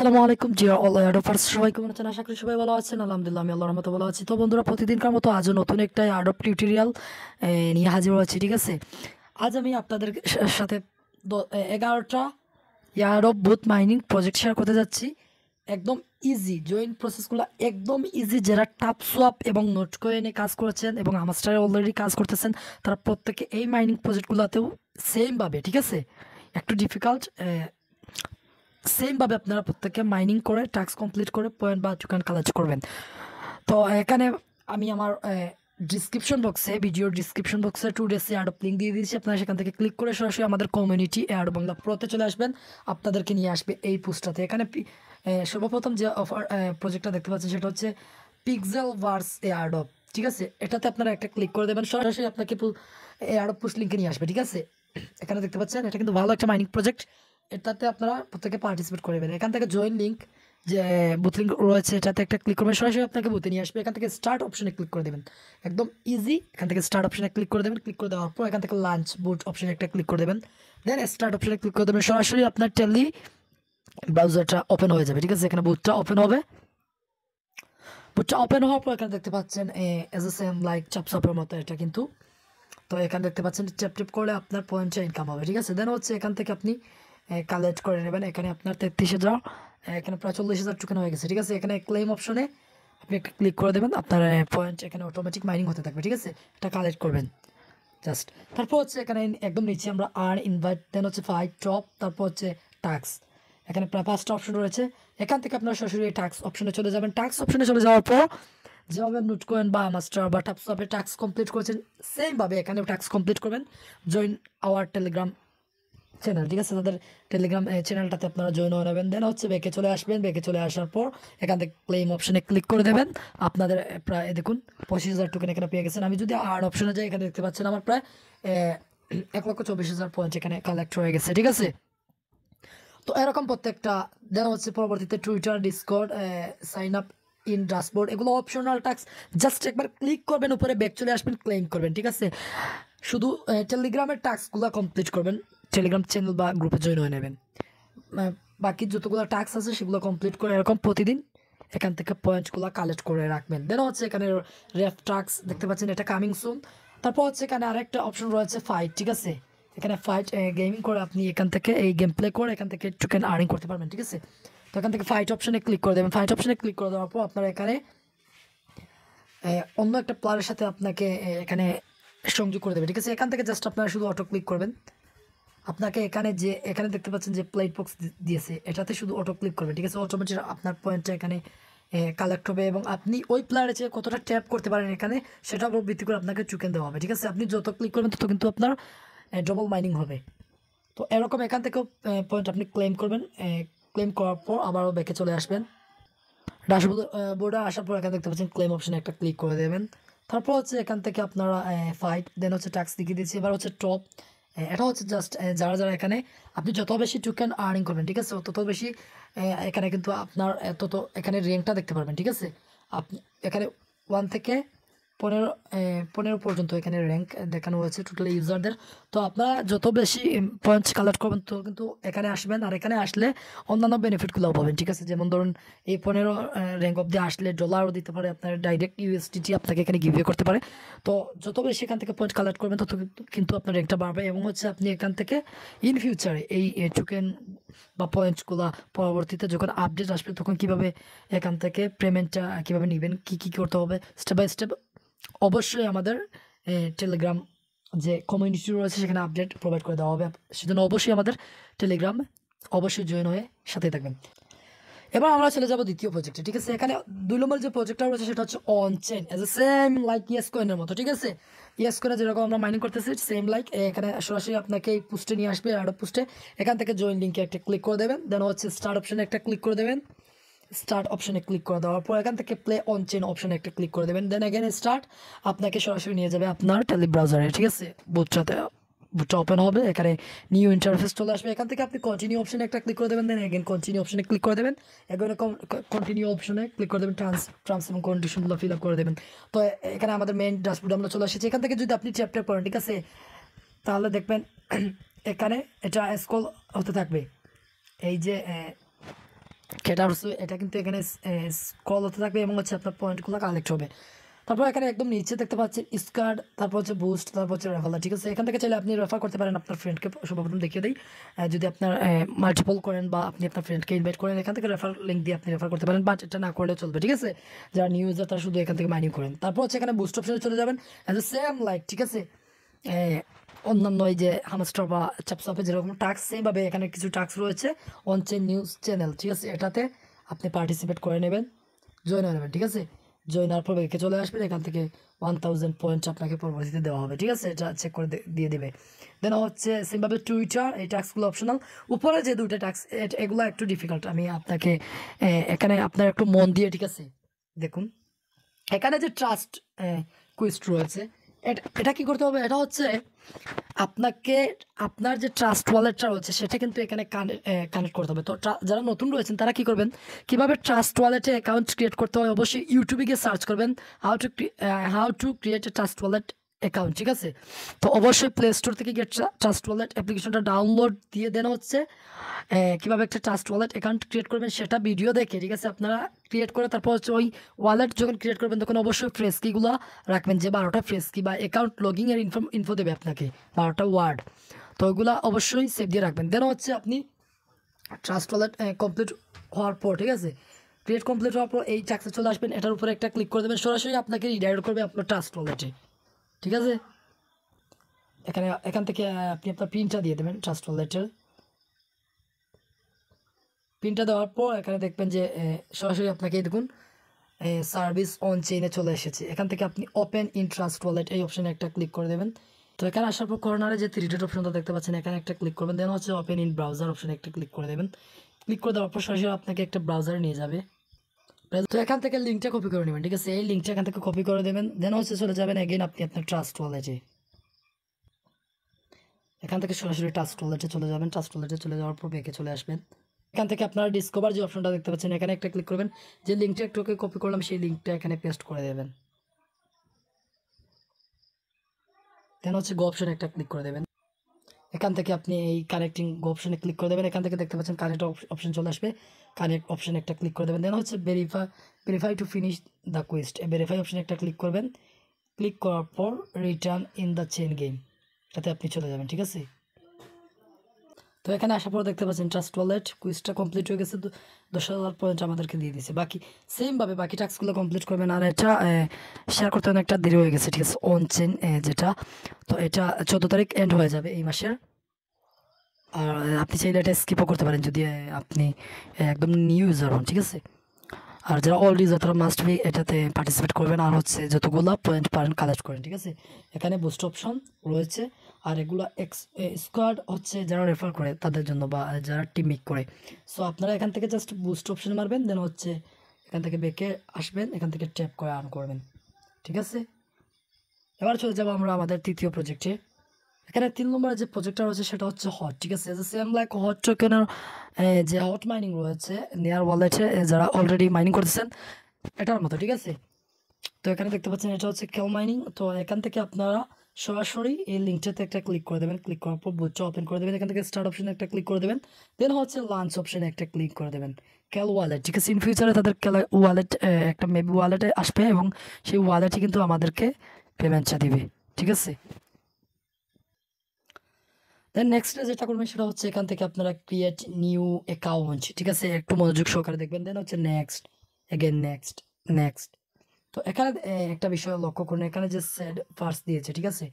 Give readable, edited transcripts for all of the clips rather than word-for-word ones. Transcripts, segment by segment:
আসসালামু আলাইকুম জিয়া অল অ্যাডোপার্স সবাই কেমন আছেন? আশা করি সবাই ভালো আছেন। আলহামদুলিল্লাহ আমি আল্লাহর রহমতে ভালো আছি। তো বন্ধুরা, প্রতিদিনকার মতো আজও নতুন একটা অ্যাডোপ টিউটোরিয়াল নিয়ে হাজির হয়েছি। ঠিক আছে, আজ আমি আপনাদের সাথে 11টা অ্যাডোপ বুথ মাইনিং প্রজেক্ট শেয়ার করতে যাচ্ছি। একদম ইজি জয়েন প্রসেসগুলো, একদম ইজি। যারা টাপ সোয়াপ এবং নোট কয়েনে কাজ করেছেন এবং আমাস্টারে অলরেডি কাজ করতেছেন, তারা প্রত্যেকে এই মাইনিং প্রজেক্টগুলোতেও সেমভাবে, ঠিক আছে, একটু ডিফিকাল্ট সেমভাবে আপনারা প্রত্যেকে মাইনিং করে টাস্ক কমপ্লিট করে পয়েন্ট বা টোকেন কালেক্ট করবেন। তো এখানে আমি আমার ডিসক্রিপশন বক্সে, ভিডিওর ডিসক্রিপশন বক্সে 2 ডেজ অ্যাডপ লিঙ্ক দিয়ে দিয়েছি। আপনারা সেখান থেকে ক্লিক করে সরাসরি আমাদের কমিউনিটি অ্যাড বাংলা প্রোতে চলে আসবেন। আপনাদেরকে নিয়ে আসবে এই পোস্টটাতে। এখানে সর্বপ্রথম যে অফার প্রজেক্টটা দেখতে পাচ্ছেন সেটা হচ্ছে পিক্সেল ভার্স অ্যাডপ। ঠিক আছে, এটাতে আপনারা একটা ক্লিক করে দেবেন, সরাসরি আপনাকে অ্যাডপ পোস্ট লিঙ্কে নিয়ে আসবে। ঠিক আছে, এখানে দেখতে পাচ্ছেন এটা কিন্তু ভালো একটা মাইনিং প্রজেক্ট। এটাতে আপনারা প্রত্যেকে পার্টিসিপেট করবেন। এখান থেকে জয়েন লিঙ্ক যে বুথ লিঙ্ক রয়েছে এটাতে একটা ক্লিক করবেন, সরাসরি আপনাকে বুথে নিয়ে আসবে। এখান থেকে স্টার্ট অপশনে ক্লিক করে দেবেন, একদম ইজি। এখান থেকে স্টার্ট অপশনে ক্লিক করে দেবেন। ক্লিক করে দেওয়ার পর এখান থেকে লাঞ্চ বুট অপশনে একটা ক্লিক করে দেবেন, দেন স্টার্ট অপশনে ক্লিক করে দেবেন। সরাসরি আপনার টেলি ব্রাউজারটা ওপেন হয়ে যাবে। ঠিক আছে, এখানে বুথটা ওপেন হবে। বুথটা ওপেন হওয়ার পর এখানে দেখতে পাচ্ছেন এজ এ সেম লাইক চাপসাপের মতো এটা কিন্তু। তো এখানে দেখতে পাচ্ছেন চ্যাপ টেপ করলে আপনার পয়েন্টটা ইনকাম হবে। ঠিক আছে, দেন হচ্ছে এখান থেকে আপনি কালেক্ট করে নেবেন। এখানে আপনার 33,000, এখানে প্রায় 40,000 টোকেন হয়ে গেছে। ঠিক আছে, এখানে ক্লেম অপশনে আপনি একটা ক্লিক করে দেবেন, আপনার পয়েন্ট এখানে অটোমেটিক মাইনিং হতে থাকবে। ঠিক আছে, এটা কালেক্ট করবেন জাস্ট। তারপর হচ্ছে এখানে একদম নিচে আমরা আর্ন, ইনভাইট, দেন হচ্ছে ফাইট, টপ, তারপর হচ্ছে টাস্ক। এখানে প্রায় 5টা অপশন রয়েছে। এখান থেকে আপনারা সরাসরি টাস্ক অপশনে চলে যাবেন। টাস্ক অপশনে চলে যাওয়ার পর যেভাবে নোটকয়েন বা মাস্টার বা টাপসপে টাস্ক কমপ্লিট করেছেন সেমভাবে এখানেও টাস্ক কমপ্লিট করবেন। Join our Telegram channel. ঠিক আছে, তাদের টেলিগ্রাম চ্যানেলটাতে আপনারা জয়েন হয়ে নেবেন। দেন হচ্ছে ব্যাকে চলে আসবেন। ব্যাকে চলে আসার পর এখান থেকে ক্লেম অপশনে ক্লিক করে দেবেন। আপনাদের প্রায় দেখুন 25,000 টোকেন এখানে পেয়ে গেছেন। আমি যদি আর অপশনে যাই, এখানে দেখতে পাচ্ছেন আমার প্রায় 1,24,000 পয়েন্ট এখানে কালেক্ট হয়ে গেছে। ঠিক আছে, তো এরকম প্রত্যেকটা। দেন হচ্ছে পরবর্তীতে Twitter, Discord, sign up in dashboard, এগুলো অপশনাল টাস্ক। জাস্ট একবার ক্লিক করবেন, উপরে ব্যাক চলে আসবেন, ক্লেম করবেন। ঠিক আছে, শুধু টেলিগ্রামের টাস্কগুলো কমপ্লিট করবেন, টেলিগ্রাম চ্যানেল বা গ্রুপে জয়েন হয়ে নেবেন। বাকি যতগুলো টাস্ক আছে সেগুলো কমপ্লিট করে এরকম প্রতিদিন এখান থেকে পয়েন্টসগুলো কালেক্ট করে রাখবেন। দেন হচ্ছে এখানে রেফ টাস্ক দেখতে পাচ্ছেন, এটা কামিং সুন। তারপর হচ্ছে এখানে আরেকটা অপশন রয়েছে ফাইট। ঠিক আছে, এখানে ফাইট গেমিং করে আপনি এখান থেকে এই গেম প্লে করে এখান থেকে টোকেন আর্নিং করতে পারবেন। ঠিক আছে, তো এখান থেকে ফাইট অপশনে ক্লিক করে দেবেন। ফাইট অপশনে ক্লিক করে দেওয়ার পর আপনারা এখানে অন্য একটা প্লেয়ারের সাথে আপনাকে এখানে সংযোগ করে দেবে। ঠিক আছে, এখান থেকে জাস্ট আপনারা শুধু অটো ক্লিক করবেন। আপনাকে এখানে দেখতে পাচ্ছেন যে প্লেট বক্স দিয়েছে, এটাতে শুধু অটো ক্লিক করবেন। ঠিক আছে, অটোমেটিক আপনার পয়েন্টটা এখানে কালেক্ট হবে এবং আপনি ওই প্লেয়ারে যে কতটা ট্যাপ করতে পারেন এখানে সেটার উপর ভিত্তি করে আপনাকে টোকেন দেওয়া হবে। ঠিক আছে, আপনি যত ক্লিক করবেন তত কিন্তু আপনার ডবল মাইনিং হবে। তো এরকম এখান থেকেও পয়েন্ট আপনি ক্লেম করবেন। ক্লেম করার পর আবারও ব্যাকে চলে আসবেন। ড্যাশবোর্ড বোর্ডে আসার পর এখানে দেখতে পাচ্ছেন ক্লেম অপশনে একটা ক্লিক করে দেবেন। তারপর হচ্ছে এখান থেকে আপনারা ফাইট, দেন হচ্ছে ট্যাক্স দেখিয়ে দিচ্ছি। এবার হচ্ছে টপ। এটা হচ্ছে জাস্ট যারা যারা এখানে আপনি যত বেশি টোকেন আর্নিং করবেন, ঠিক আছে, তত বেশি এখানে কিন্তু আপনার তত এখানে র্যাঙ্কটা দেখতে পারবেন। ঠিক আছে, আপনি এখানে 1 থেকে 15 পর্যন্ত এখানে র্যাঙ্ক দেখানো হয়েছে টোটাল ইউজারদের। তো আপনারা যত বেশি পয়েন্টস কালেক্ট করবেন তো কিন্তু এখানে আসবেন, আর এখানে আসলে অন্যান্য বেনিফিটগুলোও পাবেন। ঠিক আছে, যেমন ধরুন এই 15 র্যাঙ্ক অব্দি আসলে ডলারও দিতে পারে, আপনার ডাইরেক্ট ইউএসডিটি আপনাকে এখানে গিভওয়ে করতে পারে। তো যত বেশি এখান থেকে পয়েন্ট কালেক্ট করবেন তত কিন্তু আপনার র্যাঙ্কটা বাড়বে এবং হচ্ছে আপনি এখান থেকে ইন ফিউচারে এই টোকেন বা পয়েন্টসগুলো পরবর্তীতে যখন আপডেট আসবে তখন কীভাবে এখান থেকে পেমেন্টটা কীভাবে নেবেন, কী কী করতে হবে স্টেপ বাই স্টেপ অবশ্যই আমাদের টেলিগ্রাম যে কমিউনিটি রয়েছে সেখানে আপডেট প্রোভাইড করে দেওয়া হবে। সেজন্য অবশ্যই আমাদের টেলিগ্রাম অবশ্যই জয়েন হয়ে সাথে থাকবেন। এবার আমরা চলে যাবো দ্বিতীয় প্রজেক্টে। ঠিক আছে, এখানে 2 নম্বর যে প্রজেক্টটা রয়েছে সেটা হচ্ছে on chain, as a same like yes কয়েনের মতো। ঠিক আছে, ইয়েস কয়েনে যেরকম আমরা মাইনিং করতেছি সেম লাইক এখানে সরাসরি আপনাকে এই পোস্টে নিয়ে আসবে, অ্যাড পোস্টে। এখান থেকে জয়েন লিঙ্কে একটা ক্লিক করে দেবেন, দেন হচ্ছে স্টার্ট অপশনে একটা ক্লিক করে দেবেন। স্টার্ট অপশনে ক্লিক করে দেওয়ার পর এখান থেকে প্লে অন চেন অপশনে একটা ক্লিক করে দেবেন, দেন এগেন স্টার্ট আপনাকে সরাসরি নিয়ে যাবে আপনার টেলি ব্রাউজারে। ঠিক আছে, বুটটা ওপেন হবে, এখানে নিউ ইন্টারফেস চলে আসবে। এখান থেকে আপনি কন্টিনিউ অপশনে একটা ক্লিক করে দেবেন, দেন এগেন কন্টিনিউ অপশনে ক্লিক করে দেবেন। এখানে কন্টিনিউ অপশনে ক্লিক করে দেবেন, টার্মস এবং কন্ডিশনগুলো ফিল আপ করে দেবেন। তো এখানে আমাদের মেইন ড্যাশবোর্ডে আমরা চলে এসেছি। এখান থেকে যদি আপনি চ্যাপ্টার পড়েন, ঠিক আছে, তাহলে দেখবেন এখানে এটা স্ক্রল হতে থাকবে। এই যে সেটা হচ্ছে এটা কিন্তু এখানে স্ক্রল হতে থাকবে এবং হচ্ছে আপনার পয়েন্টগুলো কালেক্ট হবে। তারপর এখানে একদম নিচে দেখতে পাচ্ছেন স্কার্ট, তারপর হচ্ছে বুস্ট, তারপর হচ্ছে রেফার, ঠিক আছে। এখান থেকে চাইলে আপনি রেফার করতে পারেন আপনার ফ্রেন্ডকে, সর্বপ্রথম দেখিয়ে দিই। যদি আপনার মাল্টিপল করেন বা আপনি আপনার ফ্রেন্ডকে ইনভাইট করেন, এখান থেকে রেফার লিঙ্ক দিয়ে আপনি রেফার করতে পারেন, বাট এটা না করলে চলবে, ঠিক আছে। যারা নিউ ইউজার তারা শুধু এখান থেকে মাইনিং করেন। তারপর হচ্ছে এখানে বুস্ট অপশনে চলে যাবেন, অ্যাজ এ সেম লাইক, ঠিক আছে। অন্যান্য এই যে হামস্টার বা চ্যাপসপে যেরকম টাস্ক, সেইভাবে এখানে কিছু টাস্ক রয়েছে অন চেন নিউজ চ্যানেল, ঠিক আছে। এটাতে আপনি পার্টিসিপেট করে নেবেন, জয়েন হয়ে নেবেন, ঠিক আছে। জয়েন হওয়ার পর ব্যাকে চলে আসবেন, এখান থেকে 1000 পয়েন্ট আপনাকে পরবর্তীতে দেওয়া হবে, ঠিক আছে। এটা চেক করে দিয়ে দেবে। দেন হচ্ছে সেমভাবে টুইটার, এই টাস্কগুলো অপশনাল। উপরে যে দুইটা টাস্ক এগুলো একটু ডিফিকাল্ট, আমি আপনাকে এখানে আপনার একটু মন দিয়ে, ঠিক আছে, দেখুন। এখানে যে ট্রাস্ট কুইজ রয়েছে, এটা কি করতে হবে, এটা হচ্ছে আপনাকে আপনার যে ট্রাস্ট ওয়ালেটটা রয়েছে সেটা কিন্তু এখানে কানেক্ট করতে হবে। তো যারা নতুন রয়েছেন তারা কি করবেন, কিভাবে ট্রাস্ট ওয়ালেটে অ্যাকাউন্ট ক্রিয়েট করতে হয়, অবশ্যই ইউটিউবে গিয়ে সার্চ করবেন how to create a trust wallet account, ঠিক আছে। তো অবশ্যই প্লে স্টোর থেকে গিয়ে ট্রাস্ট ওয়ালেট অ্যাপ্লিকেশনটা ডাউনলোড দিয়ে দেন হচ্ছে কীভাবে একটা ট্রাস্ট ওয়ালেট অ্যাকাউন্ট ক্রিয়েট করবেন সেটা ভিডিও দেখে, ঠিক আছে, আপনারা ক্রিয়েট করে তারপর হচ্ছে ওই ওয়ালেট যখন ক্রিয়েট করবেন তখন অবশ্যই ফ্রেশ কিগুলো রাখবেন, যে 12টা ফ্রেশ কি বা অ্যাকাউন্ট লগিংয়ের ইনফো দেবে আপনাকে 12টা ওয়ার্ড, তো ওইগুলো অবশ্যই সেভ দিয়ে রাখবেন। দেন হচ্ছে আপনি ট্রাস্ট ওয়ালেট কমপ্লিট হওয়ার পর, ঠিক আছে, ক্রিয়েট কমপ্লিট হওয়ার পর এই টাস্কে চলে আসবেন, এটার উপরে একটা ক্লিক করে দেবেন, সরাসরি আপনাকে রিডাইরেক্ট করবে আপনার ট্রাস্ট ওয়ালেটে, ঠিক আছে। এখান থেকে আপনি আপনার পিনটা দিয়ে দেবেন ট্রাস্ট ওয়ালেটের। পিনটা দেওয়ার পর এখানে দেখবেন যে সরাসরি আপনাকে দেখুন সার্ভিস অন চেইনে চলে এসেছে। এখান থেকে আপনি ওপেন ইন ট্রাস্ট ওয়ালেট এই অপশানে একটা ক্লিক করে দেবেন। তো এখানে আসার পর কর্নারে যে থ্রি ডট অপশনটা দেখতে পাচ্ছেন এখানে একটা ক্লিক করবেন, দেন হচ্ছে ওপেন ইন ব্রাউজার অপশানে একটা ক্লিক করে দেবেন। ক্লিক করে দেওয়ার পর সরাসরি আপনাকে একটা ব্রাউজারে নিয়ে যাবে। তো এখান থেকে লিঙ্কটা কপি করে নেবেন, ঠিক আছে। এই লিঙ্কটা এখান থেকে কপি করে দেবেন, দেন হচ্ছে চলে যাবেন এগেইন আপনি আপনার ট্রাস্ট ওয়ালেটে। এখান থেকে সরাসরি ট্রাস্ট ওয়ালেটে চলে যাবেন, ট্রাস্ট ওয়ালেটে চলে যাওয়ার পর ব্যাকে চলে আসবেন। এখান থেকে আপনারা ডিসকভার যে অপশনটা দেখতে পাচ্ছেন এখানে একটা ক্লিক করবেন, যে লিঙ্কটা একটু কপি করলাম সেই লিঙ্কটা এখানে পেস্ট করে দেবেন। দেন হচ্ছে গো অপশনে একটা ক্লিক করে দেবেন। এখান থেকে আপনি এই কানেক্টিং গো অপশনে ক্লিক করে দেবেন। এখান থেকে দেখতে পাচ্ছেন কানেক্ট অপশন চলে আসবে, কানেক্ট অপশনে একটা ক্লিক করে দেবেন। দেন হচ্ছে verify to finish the Quest, verify অপশনে একটা ক্লিক করবেন। ক্লিক করার পর return in the chain game, এটাতে আপনি চলে যাবেন, ঠিক আছে। তো এখানে আসার পর দেখতে পাচ্ছেন ট্রাস্ট ওয়ালেট কুইজটা কমপ্লিট হয়ে গেছে, 10,000 পয়েন্ট আমাদেরকে দিয়ে দিয়েছে। বাকি সেমভাবে বাকি টাস্কগুলো কমপ্লিট করবেন। আর এটা শেয়ার করতে অনেকটা দেরি হয়ে গেছে, ঠিক আছে, অন চেন যেটা, তো এটা 14 তারিখ এন্ড হয়ে যাবে এই মাসের। আর আপনি চাইলে এটা স্কিপও করতে পারেন যদি আপনি একদম নিউ ইউজার হন, ঠিক আছে। আর যারা অলরেডি ইউজার তারা মাস্ট বি এটাতে পার্টিসিপেট করবেন, আর হচ্ছে যতগুলো পয়েন্ট পারেন কালেক্ট করেন, ঠিক আছে। এখানে বুস্ট অপশন রয়েছে, আর এগুলো স্কোয়াড হচ্ছে যারা রেফার করে তাদের জন্য বা যারা টিম মেক করে। সো আপনারা এখান থেকে জাস্ট বুস্ট অপশন মারবেন, দেন হচ্ছে এখান থেকে বেঁকে আসবেন, এখান থেকে ট্যাপ করে আর্ন করবেন, ঠিক আছে। এবার চলে যাবো আমরা আমাদের তৃতীয় প্রজেক্টে। এখানে 3 নম্বরের যে প্রজেক্টটা রয়েছে সেটা হচ্ছে হট, ঠিক আছে। সেম লাইক হট টোকেনের যে হট মাইনিং রয়েছে নেয়ার ওয়ালেটে যারা অলরেডি মাইনিং করতেছেন এটার মতো, ঠিক আছে। তো এখানে দেখতে পাচ্ছেন এটা হচ্ছে কেউ মাইনিং। তো এখান থেকে আপনারা সরাসরি এই লিঙ্কটাতে একটা ক্লিক করে দেবেন, ক্লিক করার পর বুটটা ওপেন করে দেবেন, এখান থেকে স্টার্ট অপশনে একটা ক্লিক করে দেবেন, দেন হচ্ছে লাঞ্চ অপশনে একটা ক্লিক করে দেবেন। ক্যাল ওয়ালেট, ঠিক আছে। ইন ফিউচারে তাদের ক্যাল ওয়ালেট একটা মেবি ওয়ালেটে আসবে এবং সেই ওয়ালেটই কিন্তু আমাদেরকে পেমেন্টটা দিবে, ঠিক আছে। দেন নেক্সট যেটা করবেন সেটা হচ্ছে এখান থেকে আপনারা ক্রিয়েট নিউ অ্যাকাউন্ট, ঠিক আছে, একটু মনোযোগ সহকারে দেখবেন। দেন হচ্ছে নেক্সট, এগেন নেক্সট, নেক্সট। তো এখানে একটা বিষয় লক্ষ্য করুন, এখানে যে সেড ফার্স্ট দিয়েছে, ঠিক আছে,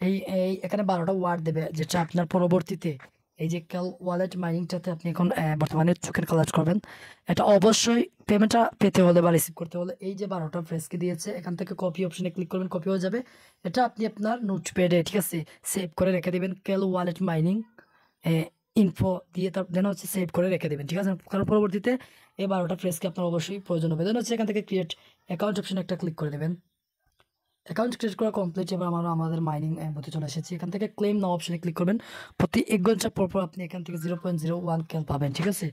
এই এই এখানে 12টা ওয়ার্ড দেবে, যেটা আপনার পরবর্তীতে এই যে ক্যাল ওয়ালেট মাইনিংটাতে আপনি এখন বর্তমানে টোকেন কালেক্ট করবেন। এটা অবশ্যই পেমেন্টটা পেতে হলে বা রিসিভ করতে হলে এই যে 12টা ফ্রেজকে দিয়েছে এখান থেকে কপি অপশনে ক্লিক করবেন, কপি হয়ে যাবে। এটা আপনি আপনার নোটপ্যাডে, ঠিক আছে, সেভ করে রেখে দেবেন। ক্যাল ওয়ালেট মাইনিং ইনফো দিয়ে তার দেন হচ্ছে সেভ করে রেখে দেবেন, ঠিক আছে। কারণ পরবর্তীতে এই 12টা ফ্রেজকে আপনার অবশ্যই প্রয়োজন হবে। দেন হচ্ছে এখান থেকে ক্রিয়েট অ্যাকাউন্ট অপশনে একটা ক্লিক করে দেবেন। অ্যাকাউন্ট ক্রিয়েট করা কমপ্লিট, এবার আমরা আমাদের মাইনিং হতে চলে এসেছি। এখান থেকে ক্লেম নাও অপশনে ক্লিক করবেন। প্রতি 1 ঘন্টা পর পর আপনি এখান থেকে 0.01 ক্যাল পাবেন, ঠিক আছে।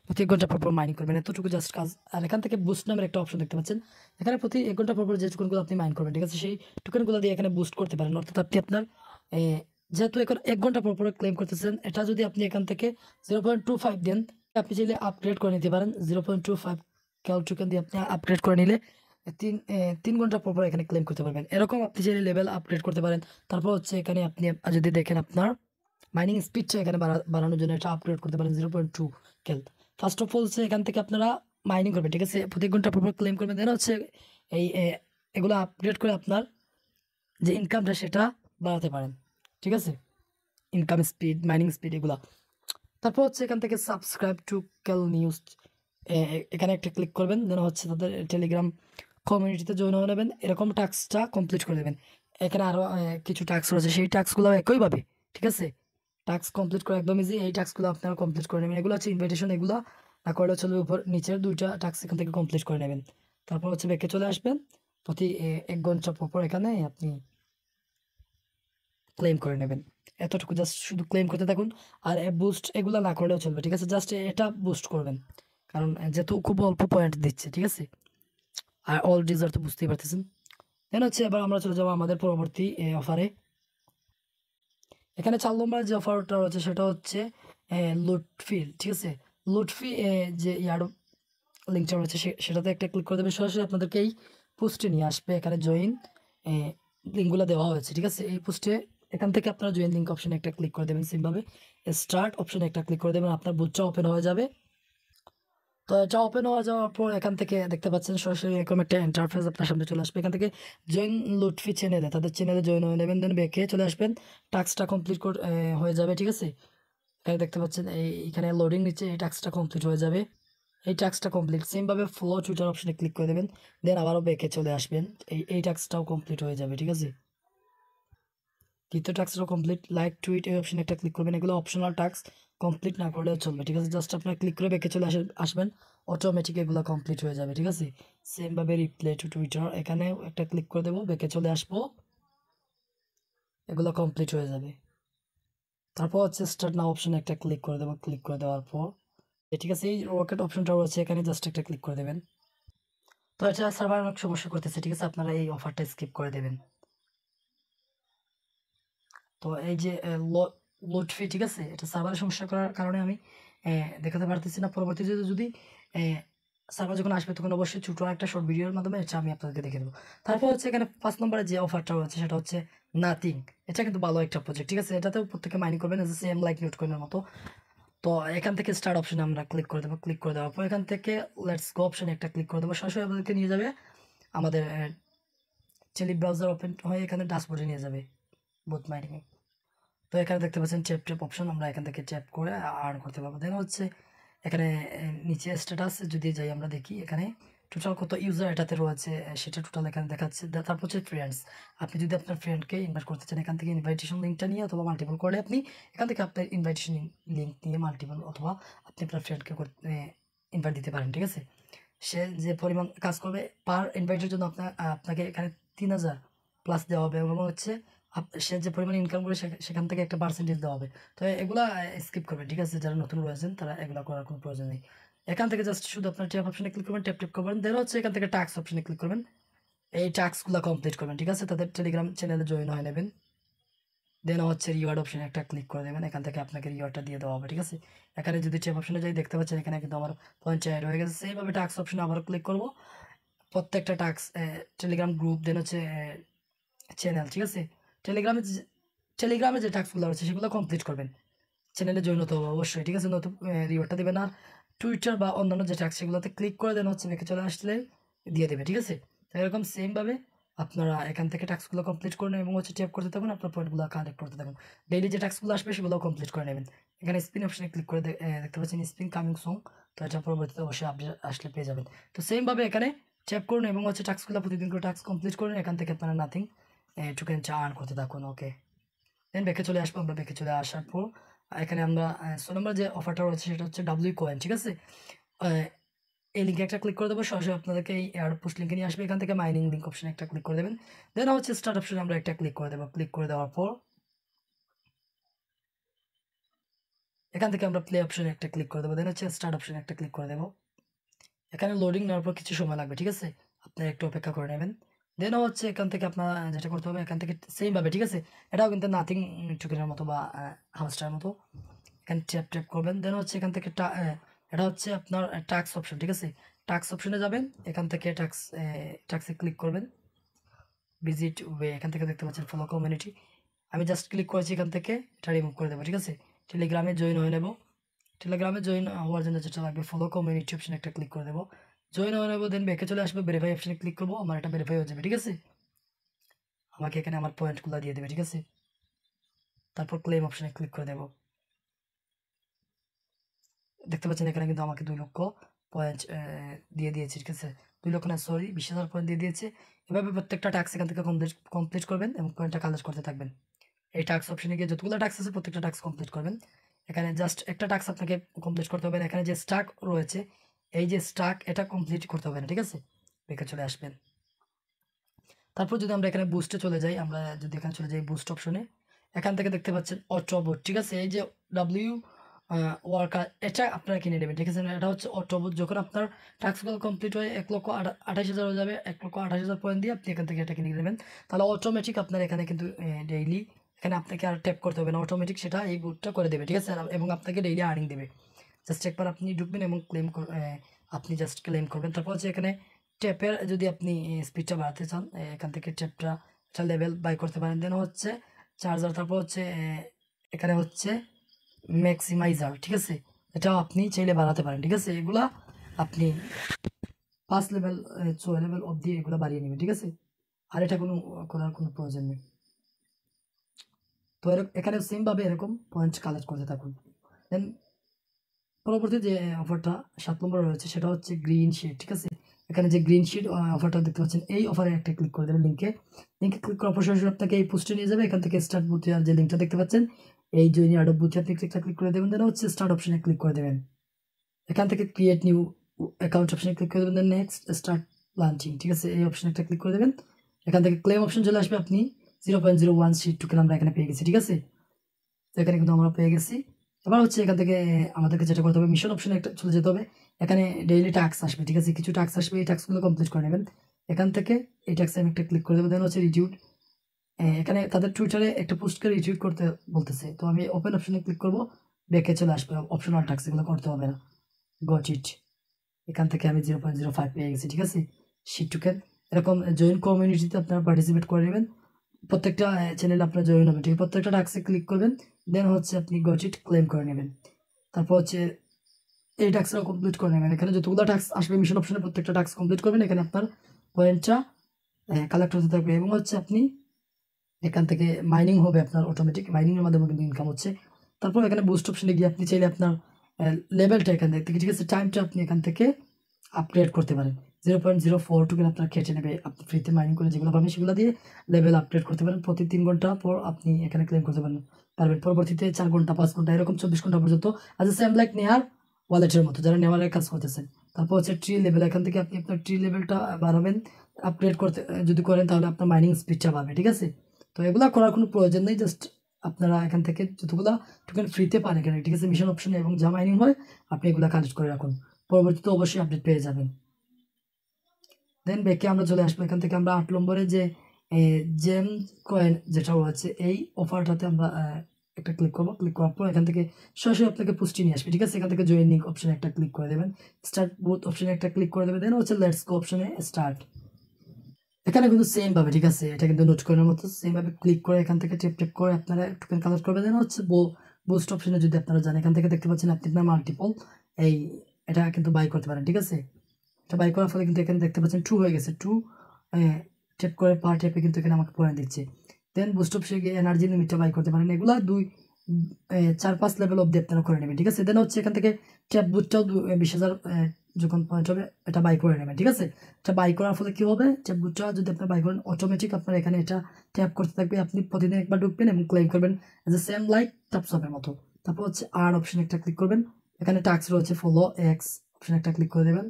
প্রতি 1 ঘন্টা পর পর মাইনিং করবেন, এতটুকু জাস্ট কাজ। আর এখান থেকে বুস্ট নামের একটা অপশন দেখতে পাচ্ছেন, এখানে প্রতি 1 ঘন্টা পর পর যে টোকেনগুলো আপনি মাইন করবেন, ঠিক আছে, সেই টোকেনগুলো দিয়ে এখানে বুস্ট করতে পারেন। অর্থাৎ আপনি আপনার যেহেতু এখন 1 ঘন্টা পর পর ক্লেম করতেছেন, এটা যদি আপনি এখান থেকে 0.25 দেন আপনি চাইলে আপগ্রেড করে নিতে পারেন 0.25 ক্যাল টোকেন দিয়ে আপনি আপগ্রেড করে নিলে 3 ঘন্টা পর পর এখানে ক্লেম করতে পারবেন। এরকম আপনি চাইলে লেভেল আপগ্রেড করতে পারেন। তারপর হচ্ছে এখানে আপনি যদি দেখেন আপনার মাইনিং স্পিডটা এখানে বাড়ানোর জন্য এটা আপগ্রেড করতে পারেন 0.2 ক্যাল। ফার্স্ট অফ অল হচ্ছে এখান থেকে আপনারা মাইনিং করবেন, ঠিক আছে, প্রতি ঘন্টা পর পর ক্লেম করবেন। দেন হচ্ছে এই এগুলো আপগ্রেড করে আপনার যে ইনকামটা সেটা বাড়াতে পারেন, ঠিক আছে, ইনকাম স্পিড, মাইনিং স্পিড এগুলা। তারপর হচ্ছে এখান থেকে সাবস্ক্রাইব টু ক্যাল নিউজ, এখানে একটা ক্লিক করবেন। দেন হচ্ছে তাদের টেলিগ্রাম কমিউনিটিতে জয়েন হয়ে নেবেন। এরকম টাস্কটা কমপ্লিট করে দেবেন। এখানে আরও কিছু টাস্ক রয়েছে, সেই টাস্কগুলো একইভাবে, ঠিক আছে, টাস্ক কমপ্লিট করা একদম ইজি। এই টাস্কগুলো আপনারা কমপ্লিট করে নেবেন। এগুলো হচ্ছে ইনভাইটেশন, এগুলো না করলে চলবে। উপর নিচের 2টা টাস্ক এখান থেকে কমপ্লিট করে নেবেন। তারপর হচ্ছে ব্যাকে চলে আসবেন। প্রতি 1 ঘন্টা পর পর এখানে আপনি ক্লেম করে নেবেন। এতটুকু জাস্ট শুধু ক্লেম করতে থাকুন। আর বুস্ট এগুলো না করলেও চলবে, ঠিক আছে, জাস্ট এটা বুস্ট করবেন, কারণ যেহেতু খুব অল্প পয়েন্ট দিচ্ছে, ঠিক আছে, আর অল ডিজার তো বুঝতেই পারতেছেন। দেন হচ্ছে এবার আমরা চলে যাবো আমাদের পরবর্তী অফারে। এখানে 4 নম্বর যে অফারটা রয়েছে সেটা হচ্ছে লুটফি, ঠিক আছে, লুটফি যে ইয়ার লিঙ্কটা রয়েছে সেটাতে একটা ক্লিক করে দেবে, সরাসরি আপনাদেরকে এই পোস্টে নিয়ে আসবে। এখানে জয়েন লিঙ্কগুলো দেওয়া হয়েছে, ঠিক আছে, এই পোস্টে এখান থেকে আপনারা জয়েন লিঙ্ক অপশনে একটা ক্লিক করে দেবেন। সিমভাবে স্টার্ট অপশনে একটা ক্লিক করে দেবেন, আপনার বুটটা ওপেন হয়ে যাবে। তো এটা ওপেন হয়ে যাওয়ার পর এখান থেকে দেখতে পাচ্ছেন সরাসরি এরকম একটা ইন্টারফেস আপনার সামনে চলে আসবে। এখান থেকে জয়েন লুটফি চ্যানেলে, তাদের চ্যানেলে জয়েন হয়ে নেবেন। দেন বেঁকে চলে আসবেন, টাস্কটা কমপ্লিট হয়ে যাবে, ঠিক আছে। এখানে দেখতে পাচ্ছেন এইখানে লোডিং নিচ্ছে, এই টাস্কটা কমপ্লিট হয়ে যাবে। এই টাস্কটা কমপ্লিট সেমভাবে ফ্লো টুইটার অপশনে ক্লিক করে দেবেন। দেন আবারও বেঁকে চলে আসবেন, এই টাস্কটাও কমপ্লিট হয়ে যাবে, ঠিক আছে। দ্বিতীয় টাস্কটাও কমপ্লিট, লাইক টুইট এই অপশনে একটা ক্লিক করবেন। এগুলো অপশনাল টাস্ক, কমপ্লিট না করলেও চলবে, ঠিক আছে, জাস্ট আপনার ক্লিক করে বেঁকে চলে আসবেন, অটোমেটিক এগুলো কমপ্লিট হয়ে যাবে, ঠিক আছে। সেমভাবে রিপ্লাই টু টুইটার এখানেও একটা ক্লিক করে দেবো, বেঁকে চলে আসবো, এগুলো কমপ্লিট হয়ে যাবে। তারপর হচ্ছে স্টার্ট নাও অপশনে একটা ক্লিক করে দেবো, ক্লিক করে দেওয়ার পর ঠিক আছে, এই রকেট অপশনটা রয়েছে এখানে, জাস্ট একটা ক্লিক করে দেবেন। তো এটা সার্ভার অনেক সমস্যা করতেছে, ঠিক আছে, আপনারা এই অফারটা স্কিপ করে দেবেন। তো এই যে লোড ফি, ঠিক আছে, এটা সার্ভারের সমস্যা করার কারণে আমি দেখাতে পারতেছি না। পরবর্তীতে যদি সার্ভার যখন আসবে তখন অবশ্যই ছোটো একটা শর্ট ভিডিওর মাধ্যমে এটা আমি আপনাদেরকে দেখে দেবো। তারপর হচ্ছে এখানে 5 নম্বরে যে অফারটা রয়েছে সেটা হচ্ছে নাথিং। এটা কিন্তু ভালো একটা প্রজেক্ট, ঠিক আছে, এটাতেও প্রত্যেকে মাইনিং করবেন সেম লাইক নোট কয়েনের মতো। তো এখান থেকে স্টার্ট অপশনে আমরা ক্লিক করে দেবো, ক্লিক করে দেওয়ার পর এখান থেকে লেটস গো অপশনে একটা ক্লিক করে দেবো, সরাসরি আমাদেরকে নিয়ে যাবে আমাদের টেলি ব্রাউজার ওপেন হয়ে এখানে ড্যাশবোর্ডে নিয়ে যাবে বুথ মাইনিংয়ে। তো এখানে দেখতে পাচ্ছেন ট্যাপ অপশন, আমরা এখান থেকে ট্যাপ করে আর্ন করতে পারবো। দেন হচ্ছে এখানে নিচে স্ট্যাটাস যদি যাই আমরা দেখি এখানে টোটাল কত ইউজার এটাতে রয়েছে সেটা টোটাল এখানে দেখাচ্ছে। তারপর হচ্ছে ফ্রেন্ডস, আপনি যদি আপনার ফ্রেন্ডকে ইনভাইট করতে চান এখান থেকে ইনভাইটেশন লিঙ্কটা নিয়ে অথবা মাল্টিপল করে আপনি এখান থেকে আপনার ইনভাইটেশন লিঙ্ক নিয়ে মাল্টিপল অথবা আপনি আপনার ফ্রেন্ডকে ইনভাইট দিতে পারেন, ঠিক আছে। সে যে পরিমাণ কাজ করবে পার ইনভাইটের জন্য আপনাকে এখানে 3000 প্লাস দেওয়া হবে এবং হচ্ছে সে যে পরিমাণ ইনকাম করে সেখান থেকে একটা পার্সেন্টেজ দেওয়া হবে। তো এগুলা স্কিপ করবেন, ঠিক আছে, যারা নতুন রয়েছেন তারা এগুলো করার কোনো প্রয়োজন নেই। এখান থেকে জাস্ট শুধু আপনার ট্যাপ অপশনে ক্লিক করবেন, ট্যাপ করবেন। দেন হচ্ছে এখান থেকে টাস্ক অপশনে ক্লিক করবেন, এই টাস্কগুলো কমপ্লিট করবেন, ঠিক আছে, তাদের টেলিগ্রাম চ্যানেলে জয়েন হয়ে নেবেন। দেন হচ্ছে রিওয়ার্ড অপশনে একটা ক্লিক করে দেবেন, এখান থেকে আপনাকে রিওয়ার্ডটা দিয়ে দেওয়া হবে, ঠিক আছে। এখানে যদি ট্যাপ অপশনে যাই দেখতে পাচ্ছেন এখানে কিন্তু আমার পয়েন্ট অ্যাড হয়ে গেছে। সেইভাবে টাস্ক অপশনে আবার ক্লিক করব, প্রত্যেকটা টাস্ক টেলিগ্রাম গ্রুপ দেন হচ্ছে চ্যানেল, ঠিক আছে, টেলিগ্রামে যে টাস্কগুলো আছে সেগুলো কমপ্লিট করবেন। চ্যানেলে জয়েন হতে হবে অবশ্যই, ঠিক আছে, নতুন রিওয়ার্ডটা দেবেন। আর টুইটার বা অন্যান্য যে টাস্ক সেগুলোতে ক্লিক করে দেন হচ্ছে দেখে চলে আসলে দিয়ে দেবে, ঠিক আছে। তো এরকম সেমভাবে আপনারা এখান থেকে টাস্কগুলো কমপ্লিট করে নেবেন এবং হচ্ছে ট্যাপ করতে থাকুন, আপনার পয়েন্টগুলো কালেক্ট করতে থাকুন। ডেইলি যে টাস্কগুলো আসবে সেগুলো কমপ্লিট করে নেবেন। এখানে স্পিন অপশনে ক্লিক করে দেখতে পাচ্ছেন স্পিন কামিং সুন। তো এটা পরবর্তীতে অবশ্যই আপডেট আসলে পেয়ে যাবেন। তো সেমভাবে এখানে ট্যাপ করুন এবং হচ্ছে টাস্কগুলো প্রতিদিন করে টাস্ক কমপ্লিট করুন। এখান থেকে আপনারা নাথিং টোকেন আর্ন করতে থাকুন। ওকে, দেন ব্যাকে চলে আসবো। আমরা ব্যাকে চলে আসার পর এখানে আমরা 6 নম্বর যে অফারটা রয়েছে সেটা হচ্ছে ডাব্লিউ কয়েন, ঠিক আছে। এই লিঙ্কে একটা ক্লিক করে দেবো, সরাসরি আপনাদেরকে এই এয়ার পোস্ট লিঙ্কে নিয়ে আসবে। এখান থেকে মাইনিং লিঙ্ক অপশনে একটা ক্লিক করে দেবেন। দেন হচ্ছে স্টার্ট অপশনে আমরা একটা ক্লিক করে দেবো, ক্লিক করে দেওয়ার পর এখান থেকে আমরা প্লে অপশনে একটা ক্লিক করে দেবো। দেন হচ্ছে স্টার্ট অপশনে একটা ক্লিক করে দেবো। এখানে লোডিং নেওয়ার পর কিছু সময় লাগবে, ঠিক আছে, আপনারা একটু অপেক্ষা করে নেবেন। দেন হচ্ছে এখান থেকে আপনার যেটা করতে হবে এখান থেকে সেমভাবে, ঠিক আছে, এটাও কিন্তু নাথিং টোকেনের মতো বা হামস্টার মতো এখানে ট্যাপ করবেন। দেন হচ্ছে এখান থেকে এটা হচ্ছে আপনার টাস্ক অপশন, ঠিক আছে। টাস্ক অপশনে যাবেন, এখান থেকে টাস্কে ক্লিক করবেন, ভিজিট ওয়ে, এখান থেকে দেখতে পাচ্ছেন ফলো কমিউনিটি। আমি জাস্ট ক্লিক করেছি, এখান থেকে এটা রিমুভ করে দেবো, ঠিক আছে। টেলিগ্রামে জয়েন হয়ে নেব। টেলিগ্রামে জয়েন হওয়ার জন্য যেটা লাগবে, ফলো কমিউনিটি অপশন একটা ক্লিক করে দেবো, জয়েন হয়ে নেবো। দেন ব্যাকে চলে আসবে, ভেরিফাই অপশনে ক্লিক করবো, আমার এটা ভেরিফাই হয়ে যাবে, ঠিক আছে। আমাকে এখানে আমার পয়েন্টগুলো দিয়ে দেবে, ঠিক আছে। তারপর ক্লেম অপশনে ক্লিক করে দেবো। দেখতে পাচ্ছেন এখানে কিন্তু আমাকে 2 লক্ষ পয়েন্ট দিয়ে দিয়েছে, ঠিক আছে। 2 লক্ষ না, সরি, 20,000 পয়েন্ট দিয়ে দিয়েছে। এভাবে প্রত্যেকটা টাস্ক এখান থেকে কমপ্লিট করবেন এবং পয়েন্টটা কালেক্ট করতে থাকবেন। এই টাস্ক অপশনে গিয়ে যতগুলো টাস্ক আছে প্রত্যেকটা টাস্ক কমপ্লিট করবেন। এখানে জাস্ট একটা টাস্ক আপনাকে কমপ্লিট করতে হবে। এখানে যে স্টাক রয়েছে, এই যে স্টাক, এটা কমপ্লিট করতে হবে না, ঠিক আছে। বেঁকে চলে আসবেন। তারপর যদি আমরা এখানে বুস্টে চলে যাই, আমরা যদি এখানে চলে যাই বুস্ট অপশনে, এখান থেকে দেখতে পাচ্ছেন অটোবোট, ঠিক আছে। এই যে ডাব্লিউ ওয়ার্কার, এটা আপনারা কিনে নেবেন, ঠিক আছে। এটা হচ্ছে অটোবোট। যখন আপনার টাস্কগুলো কমপ্লিট হয়ে 1,28,000 হয়ে যাবে, 1,28,000 পয়েন্ট দিয়ে আপনি এখান থেকে এটা কিনে নেবেন। তাহলে অটোমেটিক আপনার এখানে কিন্তু ডেইলি, এখানে আপনাকে আর ট্যাপ করতে হবে না, অটোমেটিক সেটা এই বুটটা করে দেবে, ঠিক আছে। এবং আপনাকে ডেইলি আর্নিং দেবে। জাস্ট একবার আপনি ঢুকবেন এবং আপনি জাস্ট ক্লেম করবেন। তারপর হচ্ছে এখানে ট্যাপের, যদি আপনি স্পিডটা বাড়াতে চান, এখান থেকে ট্যাপটা একটা লেভেল বাই করতে পারেন। দেন হচ্ছে চার্জার, তারপর হচ্ছে এখানে হচ্ছে ম্যাক্সিমাইজার, ঠিক আছে। এটাও আপনি চাইলে বাড়াতে পারেন, ঠিক আছে। এগুলা আপনি 5 লেভেল 6 লেভেল অবধি এগুলো বাড়িয়ে নেবেন, ঠিক আছে। আর এটা কোনো করার কোনো প্রয়োজন নেই। তো এখানে সেমভাবে এরকম পয়েন্ট কালেক্ট করতে থাকুন। দেন পরবর্তী যে অফারটা 7 নম্বরে রয়েছে, সেটা হচ্ছে গ্রিন শিট, ঠিক আছে। এখানে যে গ্রিন শিট অফারটা দেখতে পাচ্ছেন, এই অফারে একটা ক্লিক করে দেবেন। লিঙ্কে ক্লিক করার পর সরাসরি আপনাকে এই পোস্টে নিয়ে যাবে। এখান থেকে স্টার্ট বুথে যে লিঙ্কটা দেখতে পাচ্ছেন, এই জয়নি অ্যাডব বুথে আপনি ক্লিক করে দেবেন। দেন হচ্ছে স্টার্ট অপশনে ক্লিক করে দেবেন। এখান থেকে ক্রিয়েট নিউ অ্যাকাউন্ট অপশনে ক্লিক করে দেবেন। দেন নেক্সট স্টার্ট লাঞ্চিং, ঠিক আছে, এই অপশনে একটা ক্লিক করে দেবেন। এখান থেকে ক্লেম অপশন চলে আসবে। আপনি 0.01 শিট টোকেন আমরা এখানে পেয়ে গেছি, ঠিক আছে। তো এখানে কিন্তু আমরা পেয়ে গেছি। এবার হচ্ছে এখান থেকে আমাদেরকে যেটা করতে হবে, মিশন অপশনে একটা চলে যেতে হবে। এখানে ডেইলি টাস্ক আসবে, ঠিক আছে, কিছু টাস্ক আসবে, এই টাস্কগুলো কমপ্লিট করে নেবেন। এখান থেকে এই টাস্কে আমি একটা ক্লিক করে দেবো। দেন হচ্ছে রিটিউট, এখানে তাদের টুইটারে একটা পোস্টকে রিটিউট করতে বলতেছে, তো আমি ওপেন অপশনে ক্লিক করবো, ব্যাকে চলে আসবে। অপশনাল টাস্ক এগুলো করতে হবে না, গট ইট। এখান থেকে আমি 0.05 পেয়ে গেছি, ঠিক আছে, শিট টোকেন। এরকম জয়েন কমিউনিটিতে আপনারা পার্টিসিপেট করে নেবেন। প্রত্যেকটা চ্যানেলে আপনার জয়েন হবেন, ঠিক আছে। প্রত্যেকটা টাস্কে ক্লিক করবেন, দেন হচ্ছে আপনি গট ইট ক্লেম করে নেবেন। তারপর হচ্ছে এই টাস্কটা কমপ্লিট করে নেবেন। এখানে যতগুলো টাস্ক আসবে মিশন অপশনে প্রত্যেকটা টাস্ক কমপ্লিট করবেন। এখানে আপনার পয়েন্টটা কালেক্ট হতে থাকবে এবং হচ্ছে আপনি এখান থেকে মাইনিং হবে, আপনার অটোমেটিক মাইনিংয়ের মাধ্যমে কিন্তু ইনকাম হচ্ছে। তারপর এখানে বুস্ট অপশনে গিয়ে আপনি চাইলে আপনার লেভেলটা এখান থেকে, ঠিক আছে, টাইমটা আপনি এখান থেকে আপগ্রেড করতে পারেন। 0.04 টোকেন আপনার কেটে নেবে, আপনি ফ্রিতে মাইনিং করে যেগুলো পাবেন সেগুলো দিয়ে লেভেল আপগ্রেড করতে পারেন। প্রতি 3 ঘন্টা পর আপনি এখানে ক্লেম করতে পারবেন। পরবর্তীতে 4 ঘন্টা, 5 ঘন্টা, এরকম 24 ঘন্টা পর্যন্ত। আচ্ছা, সেম লাইক নেয়ার ওয়ালেটের মতো, যারা নেওয়ারের কাজ করতেছেন। তারপর হচ্ছে ট্রি লেভেল, এখান থেকে আপনি আপনার ট্রি লেভেলটা বাড়াবেন। আপগ্রেড করতে যদি করেন তাহলে আপনার মাইনিং স্পিডটা বাড়বে, ঠিক আছে। তো এগুলো করার কোনো প্রয়োজন নেই, জাস্ট আপনারা এখান থেকে যতগুলো টোকেন ফ্রিতে পান এখানে, ঠিক আছে, মিশন অপশনে এবং যা মাইনিং হয় আপনি এগুলো কালেক্ট করে রাখুন। পরবর্তীতে অবশ্যই আপডেট পেয়ে যাবেন। দেন ব্যাকে আমরা চলে আসবো। এখান থেকে আমরা 8 নম্বরে যে জেম কয়েন যেটা রয়েছে, এই অফারটাতে আমরা একটা ক্লিক করবো। ক্লিক করার পর এখান থেকে সরাসরি আপনাকে পুষ্টি নিয়ে আসবে, ঠিক আছে। এখান থেকে জয়েনিং অপশনে একটা ক্লিক করে দেবেন, স্টার্ট বুথ অপশনে একটা ক্লিক করে দেবেন। দেন হচ্ছে লেটস গো অপশনে স্টার্ট। এখানে কিন্তু সেম ভাবে, ঠিক আছে, এটা কিন্তু নোট করার মতো সেম ভাবে ক্লিক করে এখান থেকে টেপ করে আপনারা টোকেন কালেক্ট করবেন। দেন হচ্ছে বুস্ট অপশনে যদি আপনারা জানেন, এখান থেকে দেখতে পাচ্ছেন আপনি আপনার মাল্টিপল এই এটা কিন্তু বাই করতে পারেন, ঠিক আছে। এটা বাই করার ফলে কিন্তু এখানে দেখতে পাচ্ছেন 2 হয়ে গেছে। 2 টেপ করে পার টেপে কিন্তু এখানে আমাকে পয়েন্ট দিচ্ছে। দেন বুস্ট অপশনে গিয়ে এনার্জি লিমিটটা বাই করতে পারেন। এগুলা 4-5 লেভেল অব্দি আপনারা করে নেবেন, ঠিক আছে। দেন হচ্ছে এখান থেকে ট্যাপ বুটটাও 20,000 যখন পয়েন্ট হবে এটা বাই করে নেবেন, ঠিক আছে। এটা বাই করার ফলে কি হবে, ট্যাপ বুটটা যদি আপনার বাই করেন অটোমেটিক আপনার এখানে এটা ট্যাপ করতে থাকবে। আপনি প্রতিদিন একবার ঢুকবেন এবং ক্লেম করবেন, এজ এ সেম লাইক টপসপের মতো। তারপর হচ্ছে আর অপশন একটা ক্লিক করবেন। এখানে টাস্ক রয়েছে ফলো এক্স অপশন একটা ক্লিক করে দেবেন,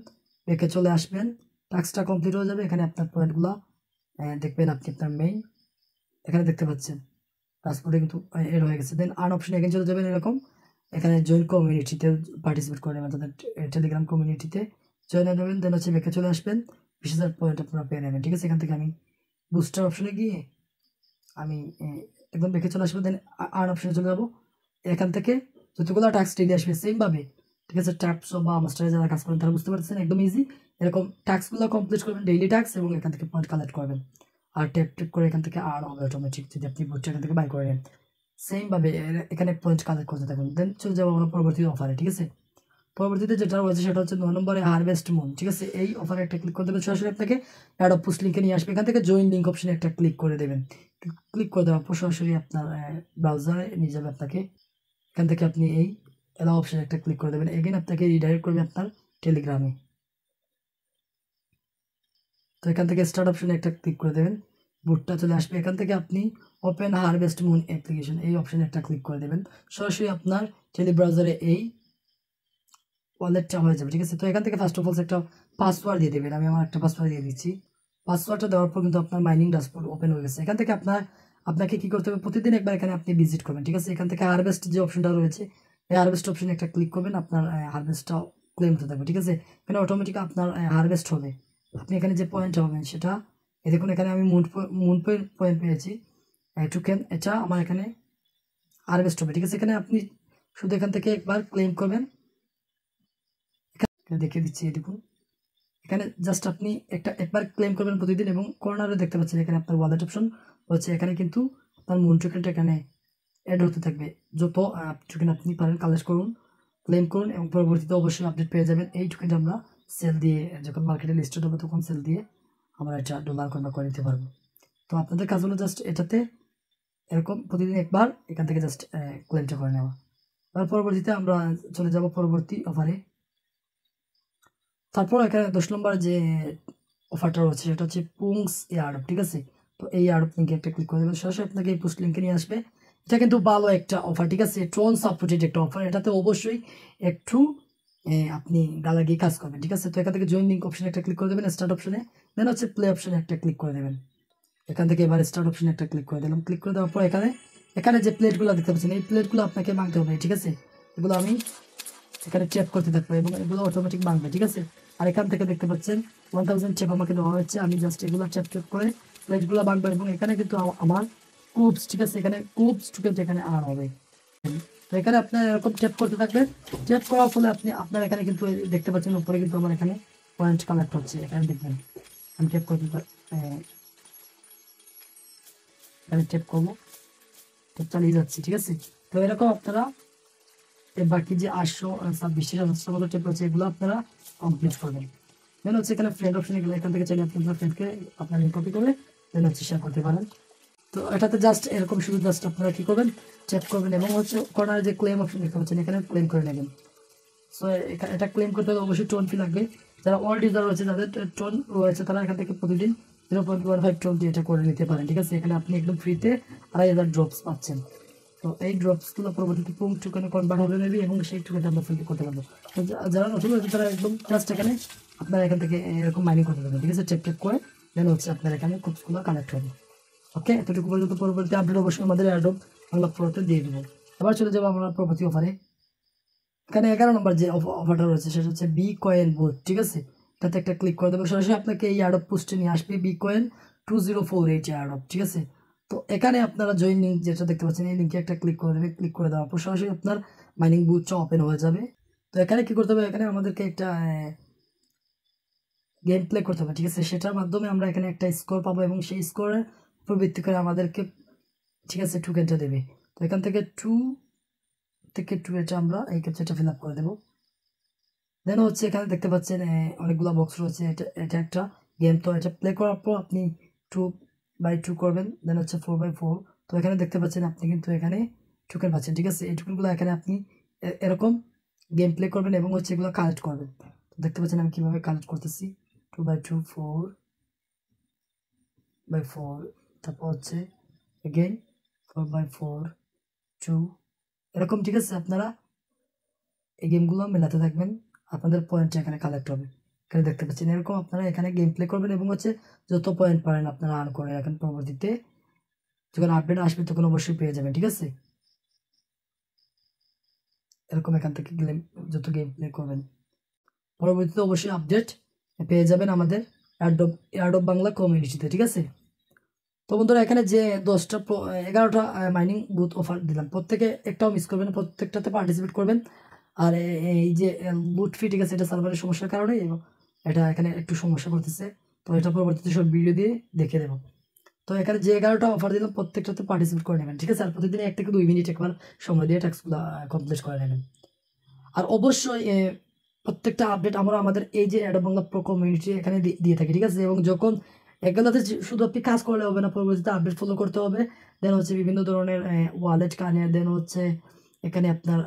একে চলে আসবেন। টাস্কটা কমপ্লিট হয়ে যাবে। এখানে আপনার পয়েন্টগুলো দেখবেন আপনি আপনার মেইন এখানে দেখতে পাচ্ছেন পাসপোর্টে কিন্তু এর হয়ে গেছে। দেন আর অপশন এখানে চলে যাবেন। এরকম এখানে জয়েন কমিউনিটিতে পার্টিসিপেট করে নেবেন, তাদের টেলিগ্রাম কমিউনিটিতে জয়েন হয়ে নেবেন। দেন হচ্ছে ব্যাকে চলে আসবেন, 20,000 পয়েন্ট আপনারা পেয়ে নেবেন, ঠিক আছে। এখান থেকে আমি বুস্টার অপশনে গিয়ে আমি একদম ব্যাকে চলে আসবো। দেন আর অপশনে চলে যাবো। এখান থেকে যতগুলো টাস্ক ডেলি আসবে সেমভাবে ঠিক আছে, ট্যাপস বা মাস্টারে যারা কাজ করেন তারা বুঝতে পারছেন, একদম ইজি। এরকম টাস্কগুলো কমপ্লিট করবেন, ডেইলি টাস্ক, এবং এখান থেকে পয়েন্ট কালেক্ট করবেন। আর ট্যাপ ট্যাপ করে এখান থেকে আর হবে অটোমেটিক, যদি আপনি বুটটা এখান থেকে বাই করে নেন। সেমভাবে এখানে পয়েন্ট কালেক্ট করতে থাকুন। দেন চলে যাবো আমরা পরবর্তী অফারে। ঠিক আছে, পরবর্তীতে যেটা রয়েছে সেটা হচ্ছে 9 নম্বরে হারভেস্ট মুন। ঠিক আছে, এই অফারে একটা ক্লিক করে দেবেন, সরাসরি আপনাকে অ্যাড অফ পোস্ট লিঙ্কে নিয়ে আসবে। এখান থেকে জয়েন লিঙ্ক অপশনে একটা ক্লিক করে দেবেন। ক্লিক করে দেওয়ার পর সরাসরি আপনার ব্রাউজারে নিয়ে যাবে আপনাকে। এখান থেকে আপনি এই অ্যালাউ অপশনে একটা ক্লিক করে দেবেন। এগেন আপনাকে রিডাইরেক্ট করবে আপনার টেলিগ্রামে। তো এখান থেকে স্টার্ট অপশনে একটা ক্লিক করে দেবেন, বুটটা চলে আসবে। এখান থেকে আপনি ওপেন হারভেস্ট মুন অ্যাপ্লিকেশন এই অপশনে একটা ক্লিক করে দেবেন, সরাসরি আপনার টেলি ব্রাউজারে এই ওয়ালেটটা হয়ে যাবে। ঠিক আছে, তো এখান থেকে ফার্স্ট অফ অল একটা পাসওয়ার্ড দিয়ে দেবেন। আমি আমার একটা পাসওয়ার্ড দিয়ে দিচ্ছি। পাসওয়ার্ডটা দেওয়ার পর কিন্তু আপনার মাইনিং ড্যাশবোর্ড ওপেন হয়ে গেছে। এখান থেকে আপনাকে কি করতে হবে, প্রতিদিন একবার এখানে আপনি ভিজিট করবেন। ঠিক আছে, এখান থেকে হারভেস্ট যে অপশনটা রয়েছে এই হারভেস্ট অপশনে একটা ক্লিক করবেন, আপনার হারভেস্টটা ক্লেম হতে থাকবে। ঠিক আছে, এখানে অটোমেটিক আপনার হারভেস্ট হবে। আপনি এখানে যে পয়েন্ট পাবেন সেটা দেখুন, এখানে আমি মুন পয়েন্ট পেয়েছি টোকেন, এটা আমার এখানে হারভেস্ট হবে। ঠিক আছে, এখানে আপনি শুধু এখান থেকে একবার ক্লেম করবেন। দেখিয়ে দিচ্ছি, দেখুন এখানে জাস্ট আপনি একবার ক্লেম করবেন প্রতিদিন, এবং কর্নারে দেখতে পাচ্ছেন এখানে আপনার ওয়ালেট অপশন হচ্ছে, এখানে কিন্তু আপনার মুন টোকেনটা এখানে অ্যাড হতে থাকবে। যত টোকেন আপনি পারেন কালেক্ট করুন, ক্লেম করুন, এবং পরবর্তীতে অবশ্যই আপডেট পেয়ে যাবেন। এই টোকেনটা আমরা সেল দিয়ে, যখন মার্কেটে লিস্টেড হবে তখন সেল দিয়ে আমরা এটা ডলার কনভার্ট করে নিতে পারবো। তো আপনাদের কাজ হলো জাস্ট এটাতে এরকম প্রতিদিন একবার এখান থেকে জাস্ট ক্লেমটা করে নেওয়া। তার পরবর্তীতে আমরা চলে যাব পরবর্তী অফারে। তারপর এখানে 10 নম্বর যে অফারটা রয়েছে সেটা হচ্ছে পুংস এয়ারড্রপ। ঠিক আছে, তো এই এয়ারড্রপ লিঙ্কে একটা ক্লিক করে দেবেন, সরাসরি আপনাকে এই পোস্ট লিঙ্কে নিয়ে আসবে। এটা কিন্তু ভালো একটা অফার। ঠিক আছে, ট্রন সাপোর্টেড একটা অফার, এটাতে অবশ্যই একটু আপনি লাগিয়ে কাজ করবেন। ঠিক আছে, তো এখান থেকে জয়েন লিঙ্ক অপশনে একটা ক্লিক করে দেবেন, স্টার্ট অপশনে, দেন হচ্ছে প্লে অপশনে একটা ক্লিক করে দেবেন। এখান থেকে এবার স্টার্ট অপশনে একটা ক্লিক করে দিলাম। ক্লিক করে দেওয়ার পর এখানে যে প্লেটগুলো দেখতে পাচ্ছেন এই প্লেটগুলো আপনাকে মাংতে হবে। ঠিক আছে, এগুলো আমি এখানে চেক করতে থাকবো এবং এগুলো অটোমেটিক মাংবে। ঠিক আছে, আর এখান থেকে দেখতে পাচ্ছেন 1000 চেপ আমাকে দেওয়া হয়েছে। আমি জাস্ট এগুলো চেপ করে প্লেটগুলো মাংবো, এবং এখানে কিন্তু আমার কুপস, ঠিক আছে, এখানে কুপস টোকেন এখানে আর হবে। তো এখানে আপনার এরকম চেক করতে থাকবেন। চেক করার ফলে আপনার এখানে কিন্তু দেখতে পাচ্ছেন উপরে কিন্তু আমার এখানে পয়েন্ট কালেক্ট হচ্ছে। এখানে দেখবেন আমি চেক করতে এখানে চেক করবো, তো চালিয়ে যাচ্ছি। ঠিক আছে, তো এরকম আপনারা বাকি যে 826 মতো টেপ রয়েছে এগুলো আপনারা কমপ্লিট করবেন। দেন হচ্ছে এখানে ফ্রেন্ড অপশনে গেলে এখান থেকে চাইলে আপনি আপনার ফ্রেন্ডকে আপনার লিঙ্ক কপি করে দেন হচ্ছে শেয়ার করতে পারেন। তো এটাতে জাস্ট এরকম শুধু জাস্ট আপনারা কী করবেন, চেক করবেন, এবং হচ্ছে কর্নারে যে ক্লেম অপশন দেখতে পাচ্ছেন এখানে ক্লেম করে নেবেন। সো এটা ক্লেম করতে হলে অবশ্যই টোন ফি লাগবে। যারা অল্ড ইউজার রয়েছে, যাদের টোন রয়েছে, তারা এখান থেকে প্রতিদিন 0.15 টোন দিয়ে এটা করে নিতে পারেন। ঠিক আছে, এখানে আপনি একদম ফ্রিতে 2500 ড্রপস পাচ্ছেন। তো এই ড্রপসগুলো পরবর্তীতে পুং টোকেনে কনভার্ট হবে মেবি, এবং সেই টোকেনটা আমরা ফিল করতে পারবো। তো যারা নতুন রয়েছে তারা একদম জাস্ট এখানে আপনারা এখান থেকে এরকম মাইনিং করতে পারবেন। ঠিক আছে, চেক করে দেন হচ্ছে আপনার এখানে কুপসগুলো কালেক্ট হবে। ওকে, এতটুকু পর্যন্ত। পরবর্তী আপডেট অবশ্যই আমাদের অ্যাডপ আনলক করতে দিয়ে দেবো। এবার চলে যাবো আমরা পরবর্তী অফারে। এখানে 11 নম্বর যে অফারটা রয়েছে সেটা হচ্ছে বি কয়েন বুট। ঠিক আছে, এটাতে একটা ক্লিক করে দেবো, সরাসরি আপনাকে এই অ্যাডপ পোস্টে নিয়ে আসবে বি কয়েন 2048 অ্যাডপ। ঠিক আছে, তো এখানে আপনারা জয়েন লিঙ্ক যেটা দেখতে পাচ্ছেন এই লিঙ্কে একটা ক্লিক করে দেবেন। ক্লিক করে দেওয়ার পর সরাসরি আপনার মাইনিং বুটটা ওপেন হয়ে যাবে। তো এখানে কি করতে হবে, এখানে আমাদেরকে একটা গেম প্লে করতে হবে। ঠিক আছে, সেটার মাধ্যমে আমরা এখানে একটা স্কোর পাবো, এবং সেই স্কোরের উপর ভিত্তি করে আমাদেরকে, ঠিক আছে, টোকেনটা দেবে। তো এখান থেকে 2 এটা আমরা এই ক্যাপচারটা ফিল আপ করে দেবো। দেন হচ্ছে এখানে দেখতে পাচ্ছেন অনেকগুলো বক্স রয়েছে। এটা একটা গেম। তো এটা প্লে করার পর আপনি 2x2 করবেন, দেন হচ্ছে 4x4। তো এখানে দেখতে পাচ্ছেন আপনি কিন্তু এখানে টোকেন পাচ্ছেন। ঠিক আছে, এই টোকেনগুলো এখানে আপনি এরকম গেম প্লে করবেন এবং হচ্ছে এগুলো কালেক্ট করবেন। তো দেখতে পাচ্ছেন আমি কীভাবে কালেক্ট করতেছি। 2x2, 4x4, তারপর হচ্ছে এগেইন 4x4, 2 এরকম। ঠিক আছে, আপনারা এই গেমগুলো মেলাতে থাকবেন, আপনাদের পয়েন্টটা এখানে কালেক্ট হবে। এখানে দেখতে পাচ্ছেন এরকম আপনারা এখানে গেম প্লে করবেন, এবং হচ্ছে যত পয়েন্ট পারেন আপনারা আর্ন করে রাখেন। পরবর্তীতে যখন আপডেট আসবে তখন অবশ্যই পেয়ে যাবেন। ঠিক আছে, এরকম এখান থেকে যত গেম প্লে করবেন পরবর্তীতে অবশ্যই আপডেট পেয়ে যাবেন আমাদের এয়ারডপ বাংলা কমিউনিটিতে। ঠিক আছে, তো বন্ধুরা এখানে যে 11টা মাইনিং বুথ অফার দিলাম, প্রত্যেকে একটাও মিস করবেন, প্রত্যেকটাতে পার্টিসিপেট করবেন। আর এই যে বুট ফি, ঠিক আছে, এটা সার্ভারের সমস্যার কারণে এটা এখানে একটু সমস্যা করতেছে। তো এটা পরবর্তীতে সব ভিডিও দিয়ে দেখে দেবো। তো এখানে যে 11টা অফার দিলাম প্রত্যেকটাতে পার্টিসিপেট করে নেবেন, ঠিক আছে। আর প্রতিদিন 1 থেকে 2 মিনিট একবার সময় দিয়ে টাস্কগুলো কমপ্লিট করে নেবেন। আর অবশ্যই প্রত্যেকটা আপডেট আমরা আমাদের এই যে অ্যাডোব বাংলা প্রো কমিউনিটি এখানে দিয়ে থাকি, ঠিক আছে। এবং যখন এগুলোতে শুধু আপনি কাজ করলে হবে না, পরবর্তীতে আপডেট ফলো করতে হবে। দেন হচ্ছে বিভিন্ন ধরনের ওয়ালেট কানেক্ট, দেন হচ্ছে এখানে আপনার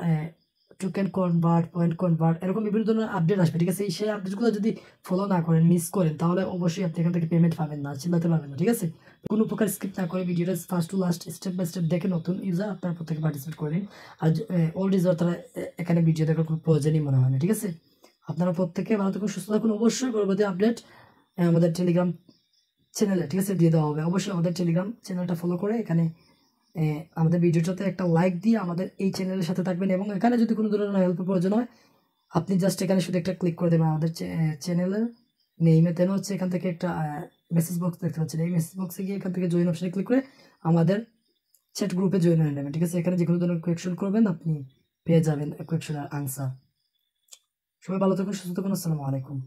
টোকেন কনভার্ট, পয়েন্ট কনভার্ট, এরকম বিভিন্ন ধরনের আপডেট আসবে, ঠিক আছে। সেই আপডেটগুলো যদি ফলো না করেন, মিস করেন, তাহলে অবশ্যই আপনি এখান থেকে পেমেন্ট পাবেন না, চিন্তাতে পারবেন না, ঠিক আছে। কোনো প্রকার স্কিপ না করে ভিডিওটা first to last step by step দেখে নতুন ইউজার আপনার প্রত্যেকে পার্টিসিপেট করে নিন। আর ওল্ড ইউজার তারা এখানে ভিডিও দেখার কোনো প্রয়োজনই মনে হয় না, ঠিক আছে। আপনারা প্রত্যেকে ভালো থাকুন, সুস্থ থাকুন। অবশ্যই পরবর্তী আপডেট আমাদের টেলিগ্রাম চ্যানেলে, ঠিক আছে, দিয়ে দেওয়া হবে। অবশ্যই আমাদের টেলিগ্রাম চ্যানেলটা ফলো করে এখানে আমাদের ভিডিওটাতে একটা লাইক দিয়ে আমাদের এই চ্যানেলের সাথে থাকবেন। এবং এখানে যদি কোনো ধরনের হেল্পের প্রয়োজন হয়, আপনি জাস্ট এখানে শুধু একটা ক্লিক করে দেবেন আমাদের চ্যানেলের নেইমে। দেন হচ্ছে এখান থেকে একটা মেসেজ বক্স দেখতে পাচ্ছেন, এই মেসেজ বক্সে গিয়ে এখান থেকে জয়েন অপশনে ক্লিক করে আমাদের চ্যাট গ্রুপে জয়েন হয়ে নেবেন, ঠিক আছে। এখানে যে কোনো ধরনের কোয়েকশন করবেন, আপনি পেয়ে যাবেন কোয়েকশনের আনসার। সবাই ভালো থাকুন, সুস্থ থাকুন, আসসালামু আলাইকুম।